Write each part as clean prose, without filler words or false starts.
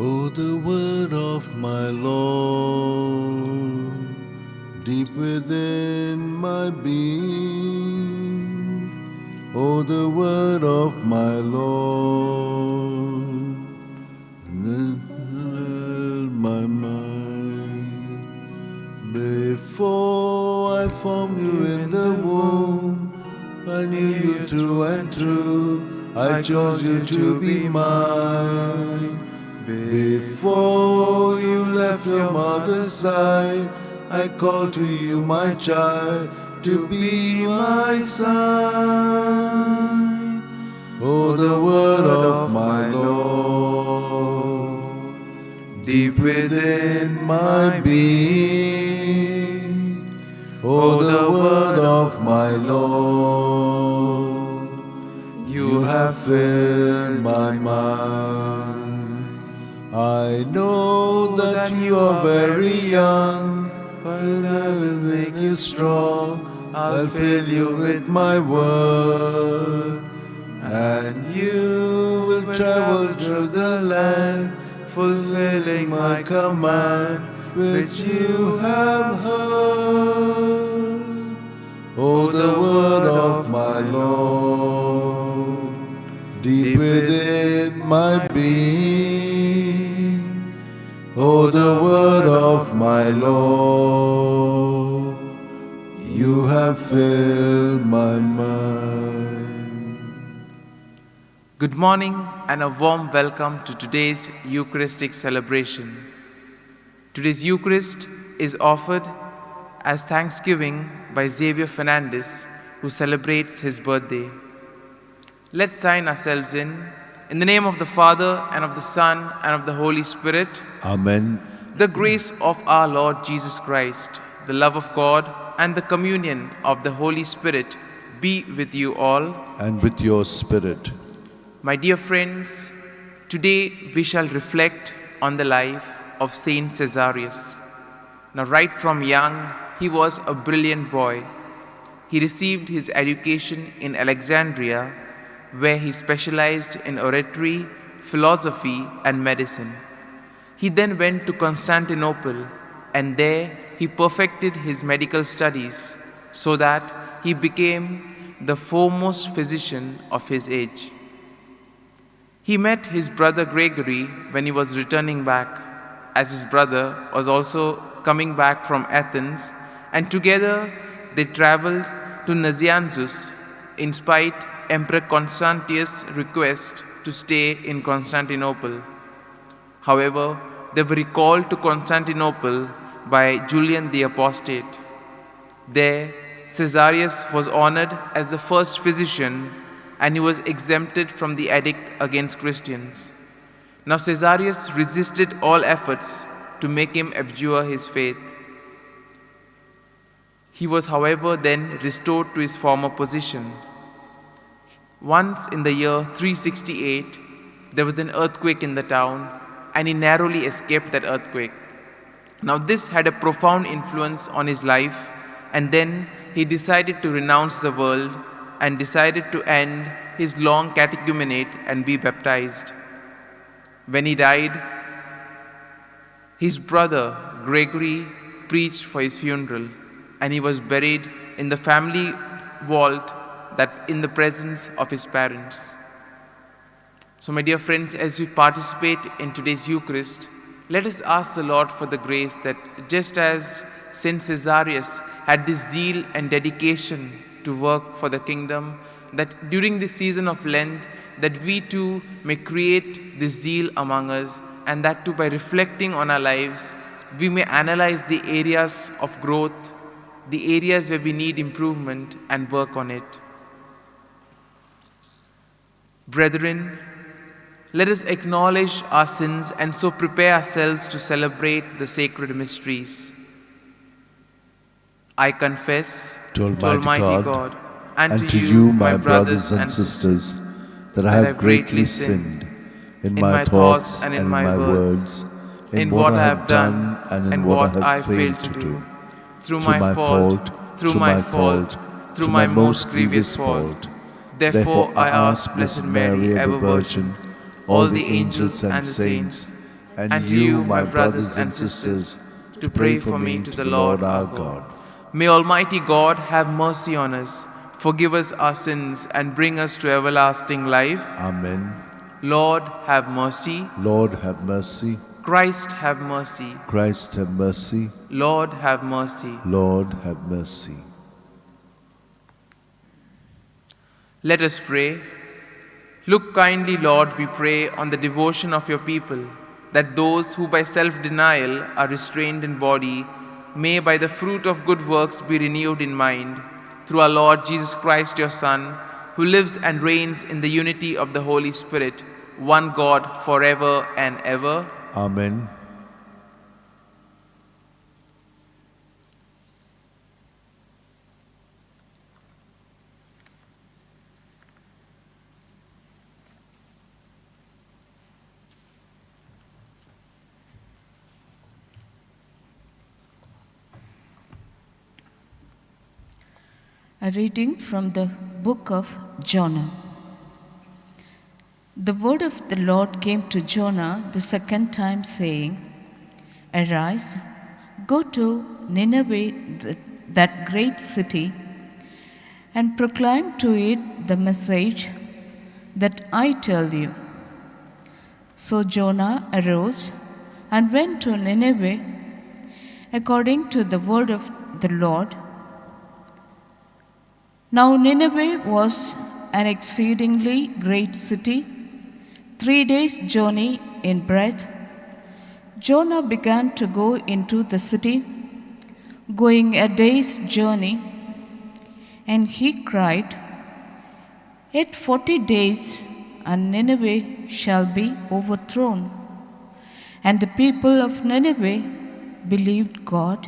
Oh, the word of my Lord, deep within my being. Oh, the word of my Lord, my mind. Before I formed you in the womb, I knew you through and through. I chose you to be mine. Before you left your mother's side, I called to you, my child, to be my son. Oh, the word of my Lord, deep within my being. Oh, the word of my Lord, you have filled my mind. I know that you are very young, but I will make you strong. I'll fill you with my word, and you will travel through the land, fulfilling my command, which you have heard. Oh, the word of my Lord, deep within my being. Oh, the word of my Lord, you have filled my mind. Good morning and a warm welcome to today's Eucharistic celebration. Today's Eucharist is offered as thanksgiving by Xavier who celebrates his birthday. Let's sign ourselves in the name of the Father, and of the Son, and of the Holy Spirit. Amen. The grace of our Lord Jesus Christ, the love of God, and the communion of the Holy Spirit be with you all. And with your spirit. My dear friends, today we shall reflect on the life of Saint Caesarius. Now, right from young, he was a brilliant boy. He received his education in Alexandria, where he specialized in oratory, philosophy, and medicine. He then went to Constantinople, and there he perfected his medical studies so that he became the foremost physician of his age. He met his brother Gregory when he was returning back, as his brother was also coming back from Athens, and together they traveled to Nazianzus in spite Emperor Constantius' request to stay in Constantinople. However, they were recalled to Constantinople by Julian the Apostate. There, Caesarius was honored as the first physician, and he was exempted from the edict against Christians. Now Caesarius resisted all efforts to make him abjure his faith. He was, however, then restored to his former position. Once in the year 368, there was an earthquake in the town, and he narrowly escaped that earthquake. Now this had a profound influence on his life, and then he decided to renounce the world and decided to end his long catechumenate and be baptized. When he died, his brother Gregory preached for his funeral, and he was buried in the family vault that in the presence of his parents. So my dear friends, as we participate in today's Eucharist, let us ask the Lord for the grace that just as Saint Caesarius had this zeal and dedication to work for the kingdom, that during this season of Lent, that we too may create this zeal among us, and that too by reflecting on our lives, we may analyze the areas of growth, the areas where we need improvement, and work on it. Brethren, let us acknowledge our sins and so prepare ourselves to celebrate the sacred mysteries. I confess To Almighty God and to you, my brothers and sisters, that I have greatly sinned in my thoughts and in my words, in what I have done and in what I have failed to do, through my fault, through my most grievous fault. Therefore I ask Blessed Mary, ever Virgin, all the angels and saints, and you, my brothers and sisters, to pray for me to the Lord our God. May Almighty God have mercy on us, forgive us our sins, and bring us to everlasting life. Amen. Lord, have mercy. Lord, have mercy. Christ, have mercy. Christ, have mercy. Lord, have mercy. Lord, have mercy. Let us pray. Look kindly, Lord, we pray, on the devotion of your people, that those who by self-denial are restrained in body may by the fruit of good works be renewed in mind, through our Lord Jesus Christ, your Son, who lives and reigns in the unity of the Holy Spirit, one God, forever and ever. Amen. A reading from the book of Jonah. The word of the Lord came to Jonah the second time, saying, Arise, go to Nineveh, that great city, and proclaim to it the message that I tell you. So Jonah arose and went to Nineveh according to the word of the Lord. Now Nineveh was an exceedingly great city, 3 days' journey in breadth. Jonah began to go into the city, going a day's journey, and he cried, Yet 40 days, and Nineveh shall be overthrown. And the people of Nineveh believed God.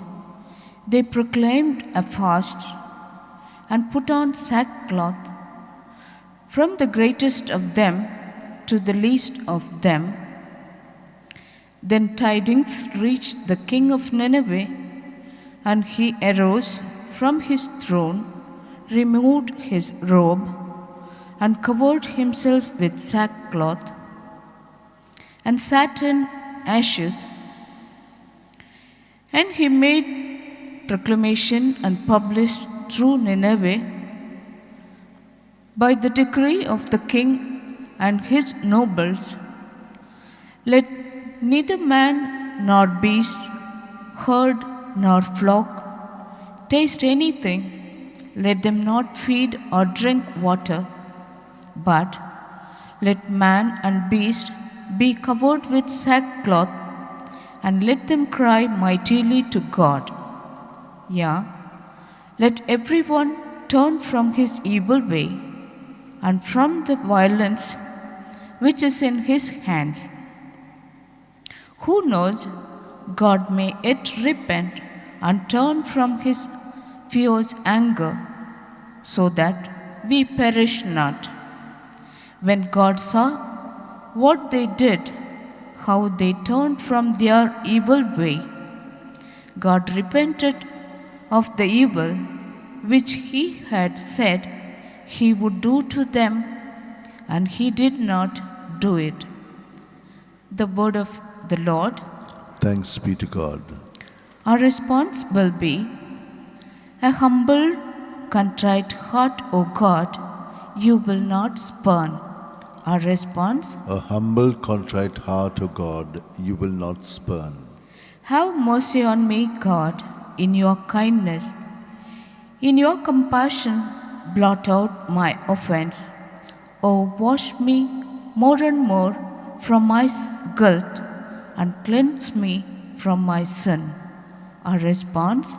They proclaimed a fast and put on sackcloth, from the greatest of them to the least of them. Then tidings reached the king of Nineveh, and he arose from his throne, removed his robe, and covered himself with sackcloth, and sat in ashes. And he made proclamation and published through Nineveh, by the decree of the king and his nobles, let neither man nor beast, herd nor flock taste anything, let them not feed or drink water, but let man and beast be covered with sackcloth, and let them cry mightily to God. Yeah, let everyone turn from his evil way and from the violence which is in his hands. Who knows, God may yet repent and turn from his fierce anger, so that we perish not. When God saw what they did, how they turned from their evil way, God repented of the evil which he had said he would do to them, and he did not do it. The word of the Lord. Thanks be to God. Our response will be, a humble, contrite heart, O God, you will not spurn. Our response, A humble, contrite heart, O God, you will not spurn. have mercy on me, God, in your kindness. In your compassion, blot out my offense. Oh, wash me more and more from my guilt, and cleanse me from my sin. Our response,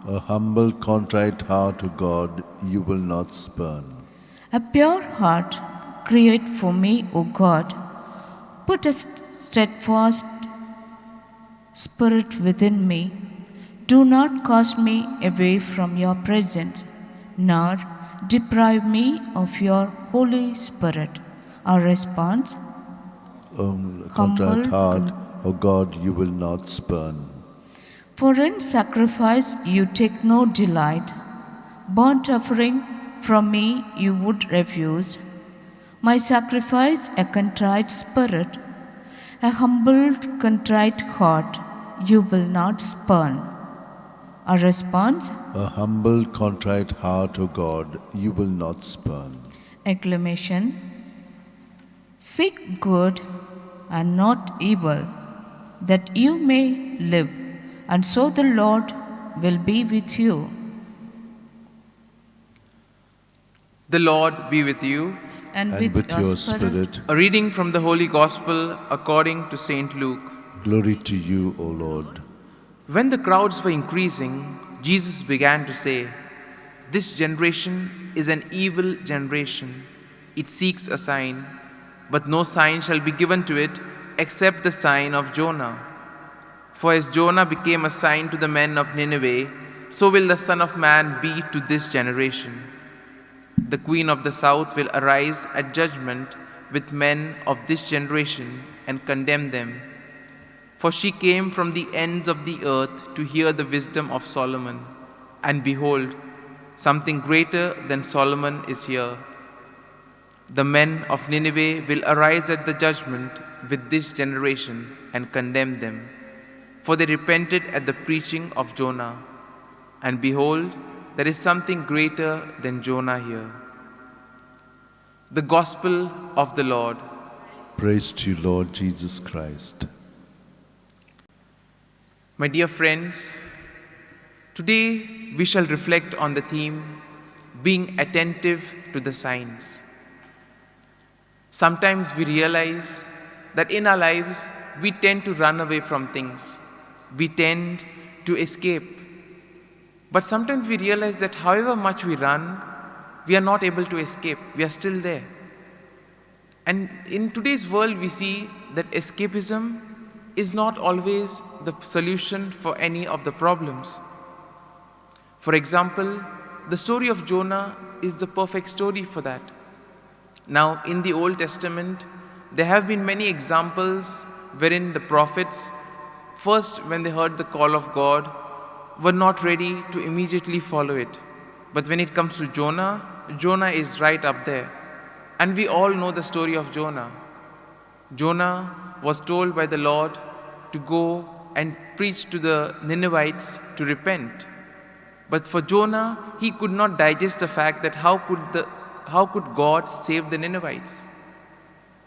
A humble, contrite heart, O God, you will not spurn. a pure heart create for me, O God. Put a steadfast spirit within me. Do not cast me away from your presence, nor deprive me of your Holy Spirit. Our response, Contrite Humble, heart, O God, you will not spurn. for in sacrifice you take no delight. Burnt offering from me you would refuse. My sacrifice a contrite spirit. A humble, contrite heart you will not spurn. A response, A humble, contrite heart, O God, you will not spurn. acclamation, seek good and not evil, that you may live, and so the Lord will be with you. The Lord be with you. And And with your spirit, A reading from the Holy Gospel according to St. Luke. glory to you, O Lord. When the crowds were increasing, Jesus began to say, "This generation is an evil generation. It seeks a sign, but no sign shall be given to it except the sign of Jonah. For as Jonah became a sign to the men of Nineveh, so will the Son of Man be to this generation. The Queen of the South will arise at judgment with men of this generation and condemn them. For she came from the ends of the earth to hear the wisdom of Solomon. And behold, something greater than Solomon is here. The men of Nineveh will arise at the judgment with this generation and condemn them. For they repented at the preaching of Jonah. And behold, there is something greater than Jonah here." The Gospel of the Lord. Praise to you, Lord Jesus Christ. My dear friends, today we shall reflect on the theme, being attentive to the signs. Sometimes we realize that in our lives we tend to run away from things. We tend to escape. But sometimes we realize that however much we run, we are not able to escape. We are still there. And in today's world, we see that escapism is not always the solution for any of the problems. For example, the story of Jonah is the perfect story for that. Now, in the Old Testament, there have been many examples wherein the prophets, first when they heard the call of God, were not ready to immediately follow it. But when it comes to Jonah, Jonah is right up there. And we all know the story of Jonah. Jonah was told by the Lord to go and preach to the Ninevites to repent. But for Jonah, he could not digest the fact that how could God save the Ninevites?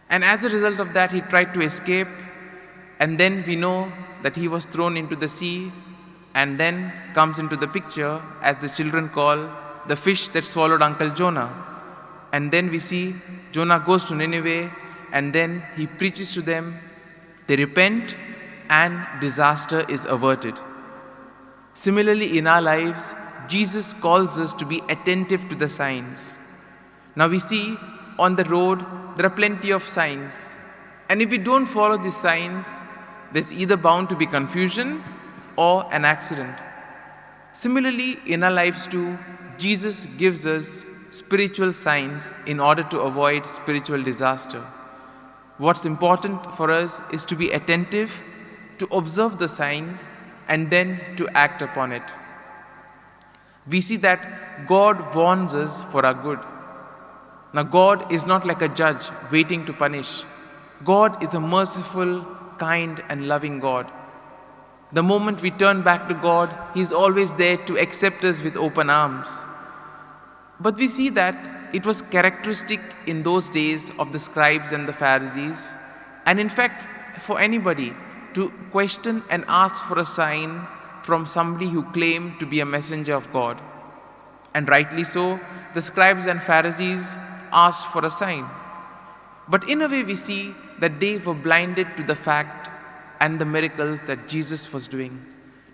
And as a result of that, he tried to escape. And then we know that he was thrown into the sea, and then comes into the picture, as the children call, the fish that swallowed Uncle Jonah. And then we see Jonah goes to Nineveh, and then he preaches to them, they repent, and disaster is averted. Similarly, in our lives, Jesus calls us to be attentive to the signs. Now we see on the road, there are plenty of signs. And if we don't follow these signs, there's either bound to be confusion or an accident. Similarly, in our lives too, Jesus gives us spiritual signs in order to avoid spiritual disaster. What's important for us is to be attentive, to observe the signs, and then to act upon it. We see that God warns us for our good. Now, God is not like a judge waiting to punish. God is a merciful, kind, and loving God. The moment we turn back to God, He is always there to accept us with open arms. But we see that it was characteristic in those days of the scribes and the Pharisees, and in fact for anybody, to question and ask for a sign from somebody who claimed to be a messenger of God. And rightly so, the scribes and Pharisees asked for a sign. But in a way we see that they were blinded to the fact and the miracles that Jesus was doing.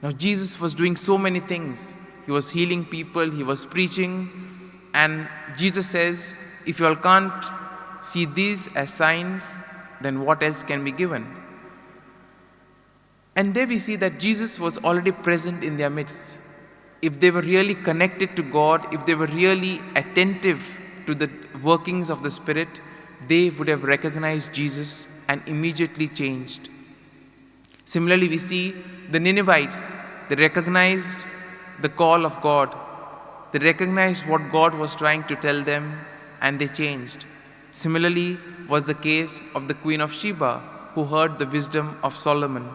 Now Jesus was doing so many things. He was healing people, He was preaching, and Jesus says, if you all can't see these as signs, then what else can be given? And there we see that Jesus was already present in their midst. If they were really connected to God, if they were really attentive to the workings of the Spirit, they would have recognized Jesus and immediately changed. Similarly, we see the Ninevites, they recognized the call of God. They recognized what God was trying to tell them, and they changed. Similarly was the case of the Queen of Sheba, who heard the wisdom of Solomon.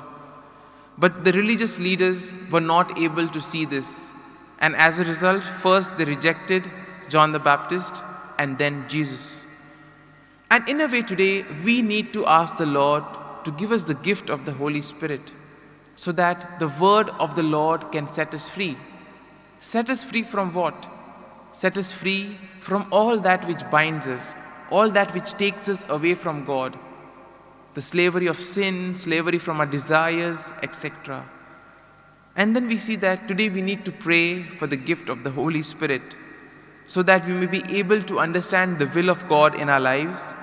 But the religious leaders were not able to see this, and as a result, first they rejected John the Baptist and then Jesus. And in a way today, we need to ask the Lord to give us the gift of the Holy Spirit so that the word of the Lord can set us free. Set us free from what? Set us free from all that which binds us, all that which takes us away from God. The slavery of sin, slavery from our desires, etc. And then we see that today we need to pray for the gift of the Holy Spirit so that we may be able to understand the will of God in our lives,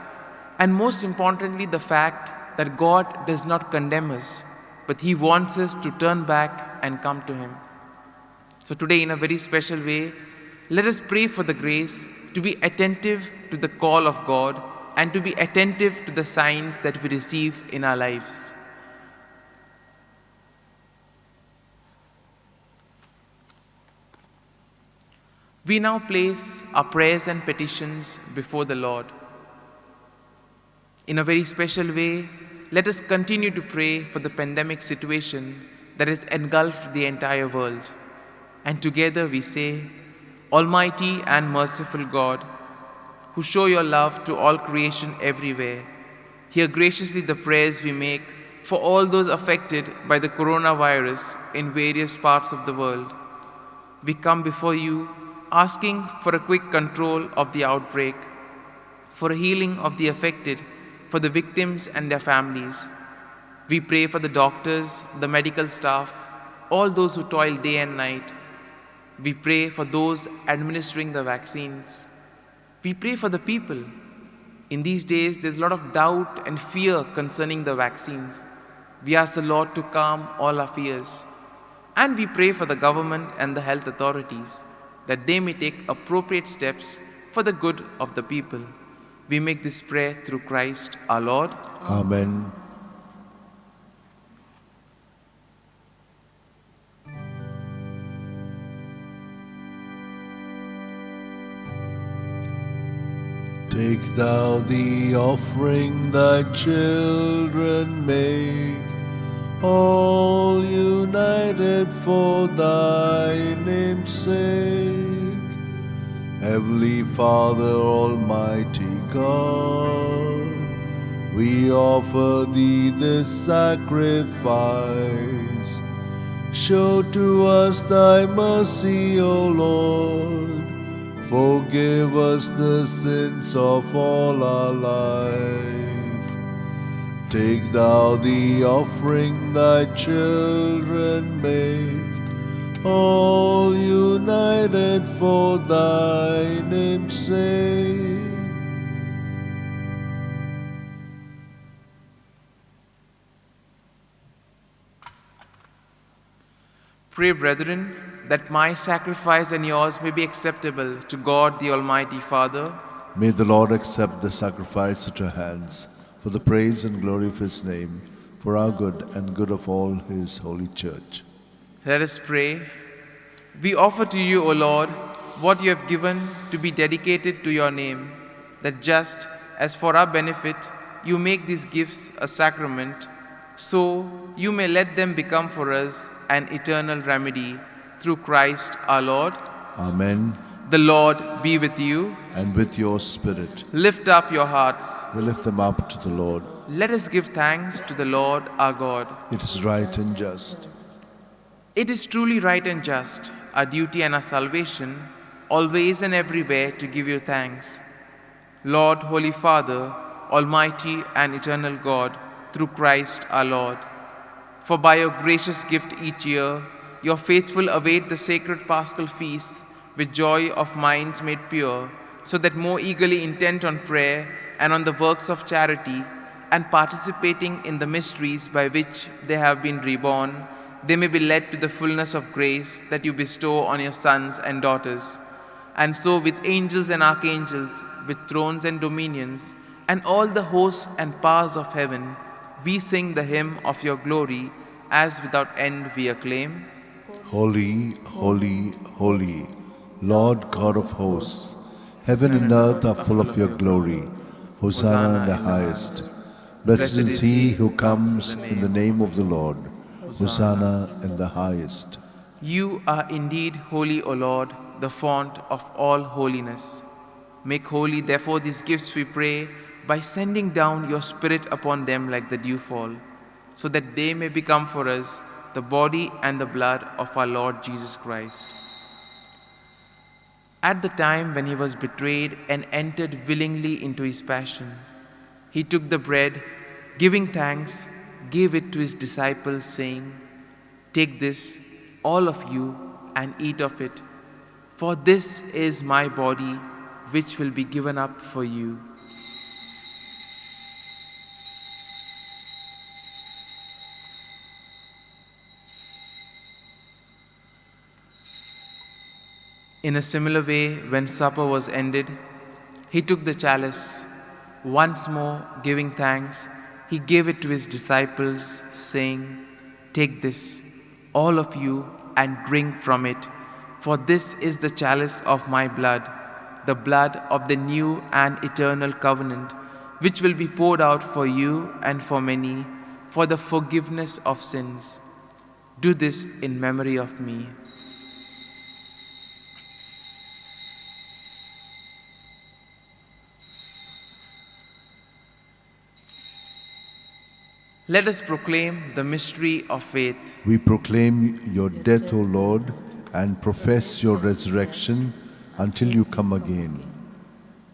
and most importantly, the fact that God does not condemn us, but He wants us to turn back and come to Him. So today, in a very special way, let us pray for the grace to be attentive to the call of God and to be attentive to the signs that we receive in our lives. We now place our prayers and petitions before the Lord. In a very special way, let us continue to pray for the pandemic situation that has engulfed the entire world. And together we say, Almighty and merciful God, who show your love to all creation everywhere, hear graciously the prayers we make for all those affected by the coronavirus in various parts of the world. We come before you asking for a quick control of the outbreak, for a healing of the affected, for the victims and their families. We pray for the doctors, the medical staff, all those who toil day and night. We pray for those administering the vaccines. We pray for the people. In these days, there's a lot of doubt and fear concerning the vaccines. We ask the Lord to calm all our fears. And we pray for the government and the health authorities, that they may take appropriate steps for the good of the people. We make this prayer through Christ our Lord. Amen. Take thou the offering thy children make, all united for thy name's sake. Heavenly Father, Almighty God, we offer thee this sacrifice. Show to us thy mercy, O Lord. Forgive us the sins of all our life. Take thou the offering thy children make, all united for thy name's sake. Pray, brethren, that my sacrifice and yours may be acceptable to God the Almighty Father. May the Lord accept the sacrifice at your hands for the praise and glory of his name, for our good and good of all his holy church. Let us pray. We offer to you, O Lord, what you have given to be dedicated to your name, that just as for our benefit you make these gifts a sacrament, so you may let them become for us an eternal remedy, through Christ our Lord. Amen. The Lord be with you. And with your spirit. Lift up your hearts. We lift them up to the Lord. Let us give thanks to the Lord our God. It is right and just. It is truly right and just, our duty and our salvation, always and everywhere to give you thanks. Lord, Holy Father, Almighty and eternal God, through Christ our Lord. For by your gracious gift each year, your faithful await the sacred Paschal feasts with joy of minds made pure, so that more eagerly intent on prayer and on the works of charity, and participating in the mysteries by which they have been reborn, they may be led to the fullness of grace that you bestow on your sons and daughters. And so with angels and archangels, with thrones and dominions, and all the hosts and powers of heaven, we sing the hymn of your glory, as without end we acclaim. Holy, holy, holy, Lord God of hosts, heaven and earth are full of your glory. Hosanna in the highest. Blessed is he who comes in the name of the Lord. Hosanna in the highest. You are indeed holy, O Lord, the fount of all holiness. Make holy, therefore, these gifts, we pray, by sending down your Spirit upon them like the dewfall, so that they may become for us the body and the blood of our Lord Jesus Christ. At the time when he was betrayed and entered willingly into his passion, he took the bread, giving thanks, gave it to his disciples, saying, "Take this, all of you, and eat of it, for this is my body, which will be given up for you." In a similar way, when supper was ended, he took the chalice. Once more, giving thanks, he gave it to his disciples, saying, "Take this, all of you, and drink from it, for this is the chalice of my blood, the blood of the new and eternal covenant, which will be poured out for you and for many, for the forgiveness of sins. Do this in memory of me." Let us proclaim the mystery of faith. We proclaim your death, O Lord, and profess your resurrection until you come again.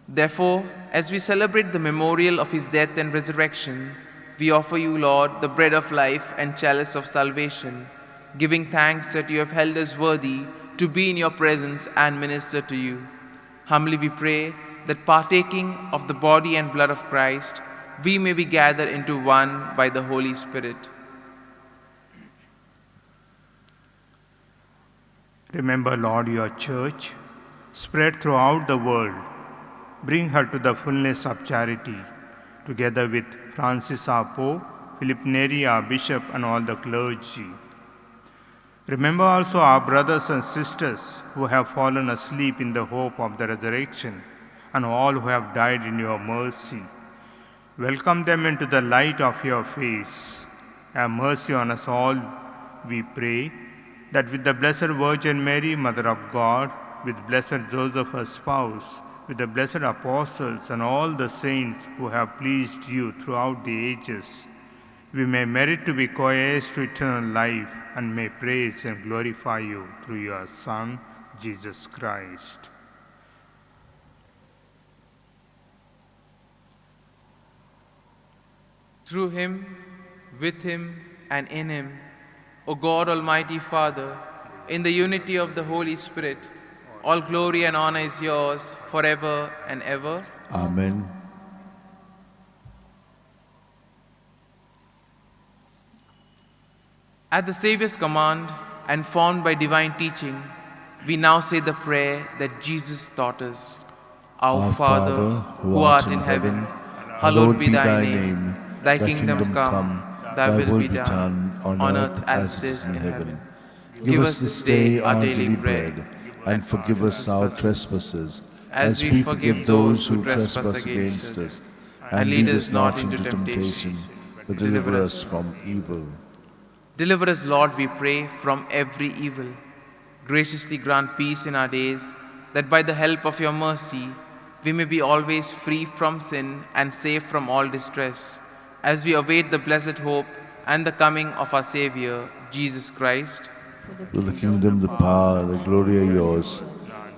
Therefore, as we celebrate the memorial of his death and resurrection, we offer you, Lord, the bread of life and chalice of salvation, giving thanks that you have held us worthy to be in your presence and minister to you. Humbly we pray that, partaking of the body and blood of Christ, we may be gathered into one by the Holy Spirit. Remember, Lord, your church, spread throughout the world. Bring her to the fullness of charity, together with Francis our Pope, Philip Neri our Bishop, and all the clergy. Remember also our brothers and sisters who have fallen asleep in the hope of the resurrection, and all who have died in your mercy. Welcome them into the light of your face. Have mercy on us all, we pray, that with the Blessed Virgin Mary, Mother of God, with Blessed Joseph, her spouse, with the blessed apostles and all the saints who have pleased you throughout the ages, we may merit to be co-heirs to eternal life and may praise and glorify you through your Son, Jesus Christ. Through him, with him, and in him, O God, Almighty Father, in the unity of the Holy Spirit, all glory and honor is yours forever and ever. Amen. At the Saviour's command and formed by divine teaching, we now say the prayer that Jesus taught us. Our Father, who art in heaven, hallowed be thy name. Thy kingdom come, thy will be done, on earth as it is in heaven. Give us this day our daily bread, and forgive us our trespasses, as we forgive those who trespass against us. And lead us not into temptation, but deliver us from evil. Deliver us, Lord, we pray, from every evil. Graciously grant peace in our days, that by the help of your mercy, we may be always free from sin and safe from all distress, as we await the blessed hope and the coming of our Savior, Jesus Christ. For the kingdom, the power, and the glory are yours,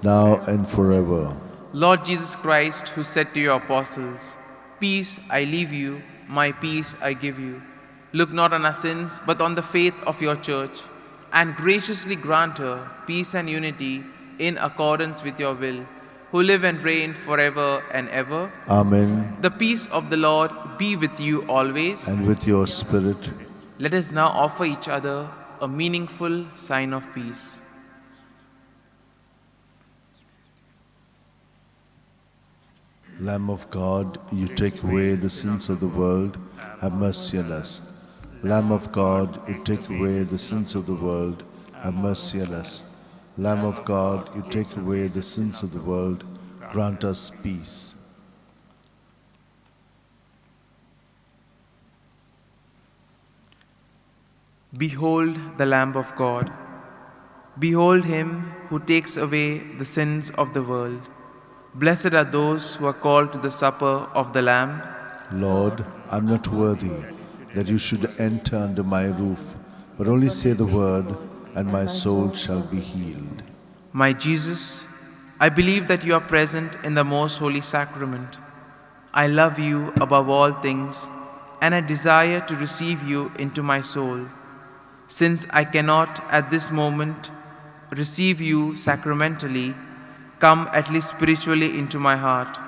now and forever. Lord Jesus Christ, who said to your apostles, "Peace I leave you, my peace I give you," look not on our sins, but on the faith of your church, and graciously grant her peace and unity in accordance with your will, who live and reign forever and ever. Amen. The peace of the Lord be with you always. And with your spirit. Let us now offer each other a meaningful sign of peace. Lamb of God, you take away the sins of the world, have mercy on us. Lamb of God, you take away the sins of the world, have mercy on us. Lamb of God, you take away the sins of the world, grant us peace. Behold the Lamb of God. Behold him who takes away the sins of the world. Blessed are those who are called to the supper of the Lamb. Lord, I'm not worthy that you should enter under my roof, but only say the word, and my soul shall be healed. My Jesus, I believe that you are present in the most holy sacrament. I love you above all things, and I desire to receive you into my soul. Since I cannot at this moment receive you sacramentally, come at least spiritually into my heart.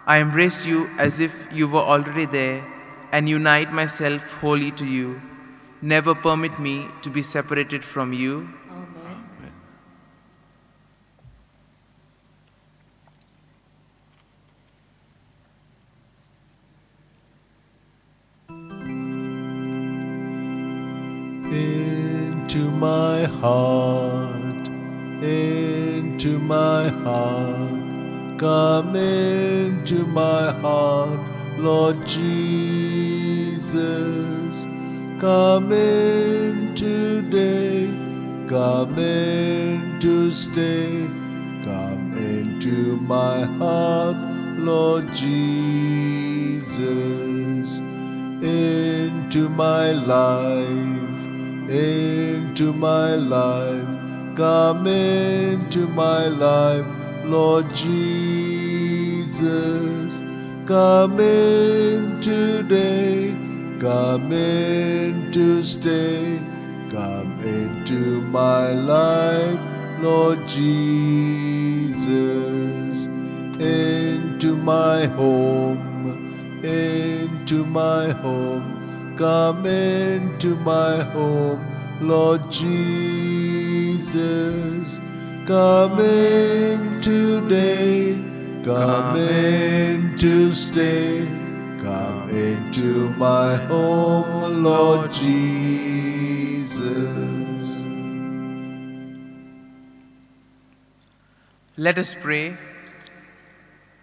I embrace you as if you were already there and unite myself wholly to you. Never permit me to be separated from you. Amen. Into my heart, into my heart, come into my heart, Lord Jesus. Come in today, come in to stay, come into my heart, Lord Jesus. Into my life, into my life, come into my life, Lord Jesus. Come in today, come in to stay, come into my life, Lord Jesus. Into my home, into my home, come into my home, Lord Jesus. Come in today, come in to stay, come into my home, Lord Jesus. Let us pray.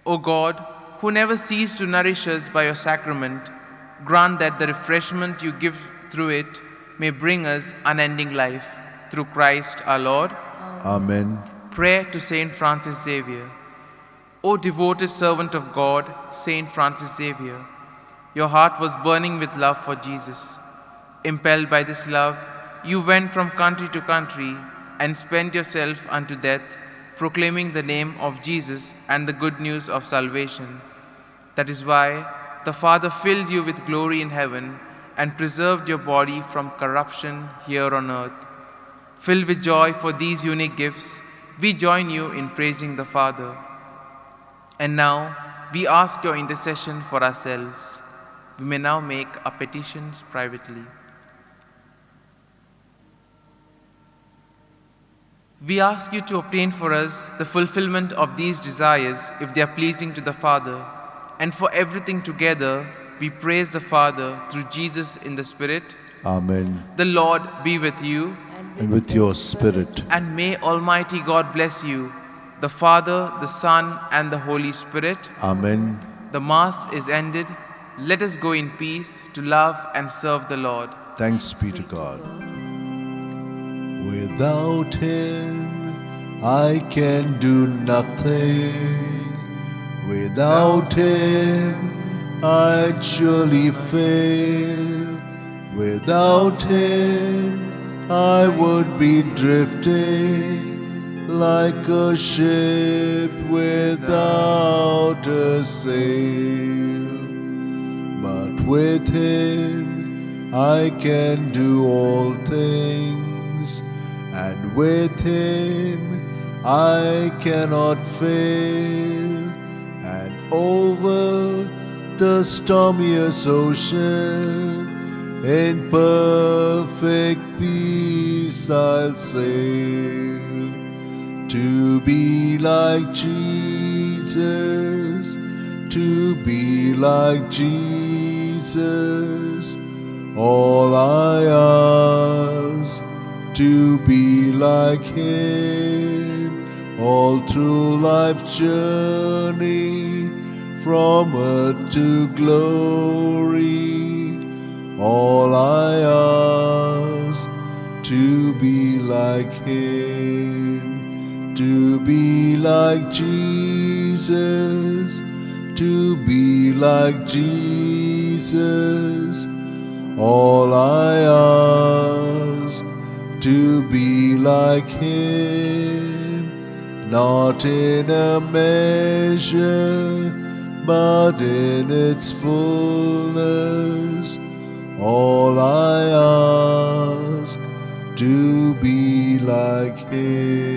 O God, who never cease to nourish us by your sacrament, grant that the refreshment you give through it may bring us unending life. Through Christ our Lord. Amen. Prayer to Saint Francis Xavier. O devoted servant of God, Saint Francis Xavier, your heart was burning with love for Jesus. Impelled by this love, you went from country to country and spent yourself unto death, proclaiming the name of Jesus and the good news of salvation. That is why the Father filled you with glory in heaven and preserved your body from corruption here on earth. Filled with joy for these unique gifts, we join you in praising the Father. And now, we ask your intercession for ourselves. We may now make our petitions privately. We ask you to obtain for us the fulfillment of these desires if they are pleasing to the Father. And for everything together, we praise the Father through Jesus in the Spirit. Amen. The Lord be with you. And with your spirit. And may Almighty God bless you, the Father, the Son, and the Holy Spirit. Amen. The Mass is ended. Let us go in peace to love and serve the Lord. Thanks be to God. Without Him, I can do nothing. Without Him, I'd surely fail. Without Him, I would be drifting like a ship without a sail. But with Him, I can do all things, and with Him, I cannot fail. And over the stormiest ocean, in perfect peace I'll sail. To be like Jesus, to be like Jesus, all I ask, to be like Him, all through life's journey, from earth to glory. All I to be like Him, to be like Jesus, to be like Jesus. All I ask, to be like Him, not in a measure, but in its fullness. All I ask, to be like Him.